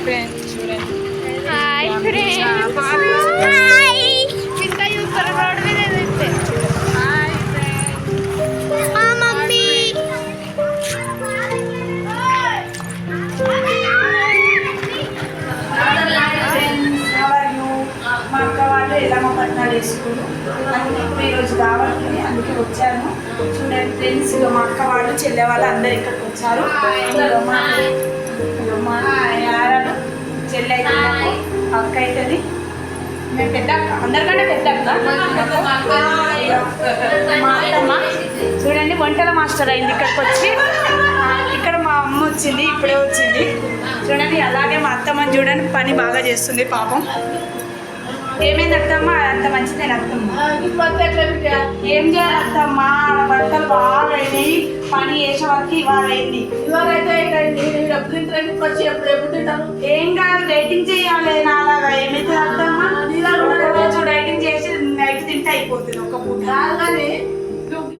Friends చూడండి. Hi friends. ఇంకా యూపర్ road మీద వెళ్తే హాయ్ ఫ్రెండ్స్. మా మమ్మీ మా అక్క వాళ్ళు ఎల్లమ్మ పట్నాలు వేసుకుని అందుకే ఇప్పుడు ఈరోజు కావాలి అందుకే వచ్చాను. చూడండి ఫ్రెండ్స్, మా అక్క వాళ్ళు చెల్లె వాళ్ళు అందరు ఇక్కడికి వచ్చారు. మా యారాలు చెల్లె అయితే అక్క అవుతుంది. మేము పెద్ద అక్క, అందరికంటే పెద్ద అక్క మా అత్తమ్మ. చూడండి వంటల మాస్టర్ అయింది ఇక్కడికి వచ్చి. ఇక్కడ మా అమ్మ వచ్చింది, ఇప్పుడే వచ్చింది. చూడండి అలాగే మా అత్తమ్మ చూడండి పని బాగా చేస్తుంది పాపం. ఏమైంది అత్తమ్మ? అంత మంచిదే అత్తమ్మ. ఏం చేయాలి అత్తమ్మ? బట్టలు బాగా అయినాయి, పని చేసే వరకు ఇవాళ అయింది. ఏం కాదు, డైటింగ్ చేయాలి నాలాగా. ఏమైతే అత్తమ్మ రోజు డైటింగ్ చేసి నైట్ తింటే అయిపోతుంది ఒక పూట.